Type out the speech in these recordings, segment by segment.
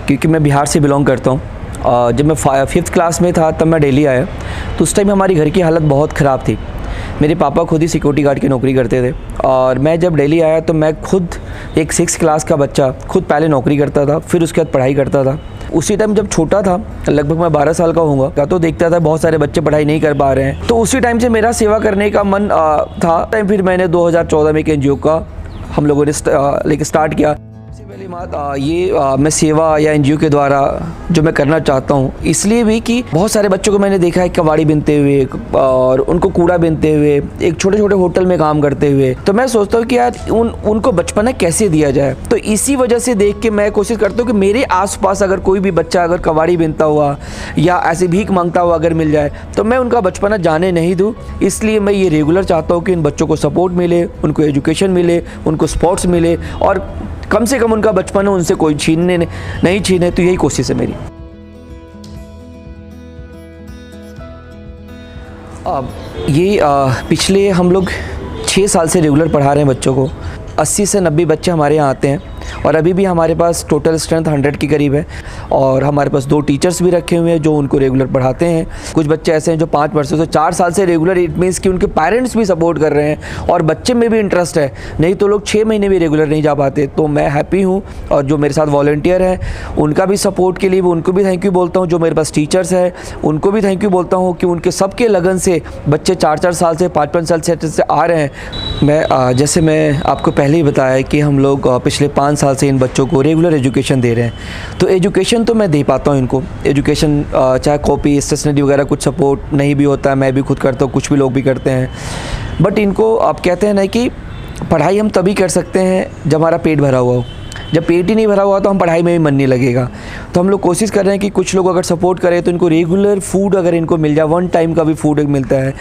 क्योंकि मैं बिहार से बिलोंग करता हूँ। जब मैं 5th क्लास में था तब मैं दिल्ली आया, तो उस टाइम हमारी घर की हालत बहुत ख़राब थी। मेरे पापा खुद ही सिक्योरिटी गार्ड की नौकरी करते थे और मैं जब दिल्ली आया तो मैं खुद एक 6th क्लास का बच्चा खुद पहले नौकरी करता था, फिर उसके बाद पढ़ाई करता था। उसी टाइम जब छोटा था, लगभग मैं 12 साल का होऊंगा, तो देखता था बहुत सारे बच्चे पढ़ाई नहीं कर पा रहे हैं, तो उसी टाइम से मेरा सेवा करने का मन था। टाइम फिर मैंने 2014 में एक NGO का हम लोगों ने स्टार्ट किया। सबसे पहली बात मैं सेवा या NGO के द्वारा जो मैं करना चाहता हूँ, इसलिए भी कि बहुत सारे बच्चों को मैंने देखा है कबाड़ी बिनते हुए और उनको कूड़ा बिनते हुए, एक छोटे छोटे होटल में काम करते हुए। तो मैं सोचता हूँ कि यार उनको बचपना कैसे दिया जाए। तो इसी वजह से देख के मैं कोशिश करता हूँ कि मेरे आसपास अगर कोई भी बच्चा अगर कबाड़ी बिनता हुआ या ऐसे भीख मांगता हुआ अगर मिल जाए तो मैं उनका बचपना जाने नहीं दूँ। इसलिए मैं ये रेगुलर चाहता हूँ कि इन बच्चों को सपोर्ट मिले, उनको एजुकेशन मिले, उनको स्पोर्ट्स मिले और कम से कम उनका बचपन उनसे कोई नहीं छीने। तो यही कोशिश है मेरी। पिछले हम लोग 6 साल से रेगुलर पढ़ा रहे हैं बच्चों को। 80 से 90 बच्चे हमारे यहाँ आते हैं और अभी भी हमारे पास टोटल स्ट्रेंथ 100 के करीब है और हमारे पास 2 टीचर्स भी रखे हुए हैं जो उनको रेगुलर पढ़ाते हैं। कुछ बच्चे ऐसे हैं जो 5 वर्षों से 4 साल से रेगुलर, इट मीन्स कि उनके पेरेंट्स भी सपोर्ट कर रहे हैं और बच्चे में भी इंटरेस्ट है, नहीं तो लोग 6 महीने भी रेगुलर नहीं जा पाते। तो मैं हैप्पी हूँ और जो मेरे साथ वॉलंटियर हैं उनका भी सपोर्ट के लिए उनको भी थैंक यू बोलता हूँ। जो मेरे पास टीचर्स हैं उनको भी थैंक यू बोलता हूँ कि उनके सबके लगन से बच्चे 4-4 साल से 5-5 साल से आ रहे हैं। जैसे मैं आपको पहले ही बताया कि हम लोग पिछले 5 साल से इन बच्चों को रेगुलर एजुकेशन दे रहे हैं। तो एजुकेशन तो मैं दे पाता हूँ इनको, एजुकेशन चाहे कॉपी स्टेशनरी वगैरह कुछ सपोर्ट नहीं भी होता है, मैं भी खुद करता हूँ, कुछ भी लोग भी करते हैं। बट इनको आप कहते हैं ना कि पढ़ाई हम तभी कर सकते हैं जब हमारा पेट भरा हुआ हो। जब पेट ही नहीं भरा हुआ तो हम पढ़ाई में भी मन नहीं लगेगा। तो हम लोग कोशिश कर रहे हैं कि कुछ लोग अगर सपोर्ट करें तो इनको रेगुलर फूड अगर इनको मिल जाए, 1 टाइम का भी फूड मिलता है।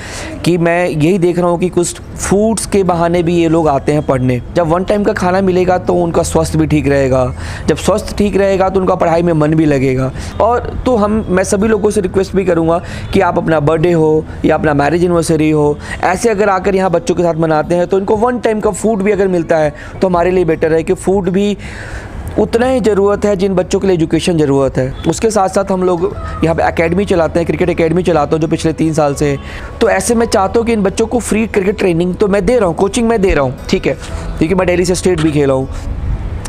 कि मैं यही देख रहा हूँ कि कुछ फूड्स के बहाने भी ये लोग आते हैं पढ़ने। जब 1 टाइम का खाना मिलेगा तो उनका स्वास्थ्य भी ठीक रहेगा, जब स्वास्थ्य ठीक रहेगा तो उनका पढ़ाई में मन भी लगेगा। और तो मैं सभी लोगों से रिक्वेस्ट भी करूँगा कि आप अपना बर्थडे हो या अपना मैरिज एनिवर्सरी हो, ऐसे अगर आकर यहाँ बच्चों के साथ मनाते हैं तो इनको 1 टाइम का फूड भी अगर मिलता है तो हमारे लिए बेटर है कि फूड भी उतना ही ज़रूरत है जिन बच्चों के लिए एजुकेशन ज़रूरत है। उसके साथ साथ हम लोग यहाँ पे एकेडमी चलाते हैं, क्रिकेट एकेडमी चलाता हूँ जो पिछले 3 साल से। तो ऐसे मैं चाहता हूँ कि इन बच्चों को फ्री क्रिकेट ट्रेनिंग तो मैं दे रहा हूँ, कोचिंग मैं दे रहा हूँ, ठीक है, क्योंकि मैं दिल्ली से स्टेट भी खेला हूँ,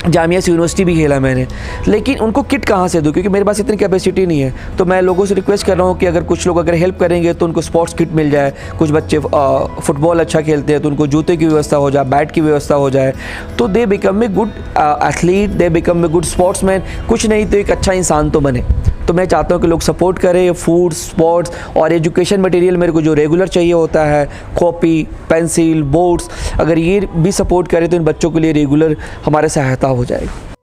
जामिया से यूनिवर्सिटी भी खेला मैंने। लेकिन उनको किट कहाँ से दूँ क्योंकि मेरे पास इतनी कैपेसिटी नहीं है। तो मैं लोगों से रिक्वेस्ट कर रहा हूँ कि अगर कुछ लोग अगर हेल्प करेंगे तो उनको स्पोर्ट्स किट मिल जाए। कुछ बच्चे फुटबॉल अच्छा खेलते हैं तो उनको जूते की व्यवस्था हो जाए, बैट की व्यवस्था हो जाए, तो they become a good athlete, they become a good sportsman. कुछ नहीं तो एक अच्छा इंसान तो बने। तो मैं चाहता हूँ कि लोग सपोर्ट करें। फूड, स्पोर्ट्स और एजुकेशन मटेरियल मेरे को जो रेगुलर चाहिए होता है, कॉपी, पेंसिल, बोर्ड्स, अगर ये भी सपोर्ट करें तो इन बच्चों के लिए रेगुलर हमारे सहायता हो जाएगी।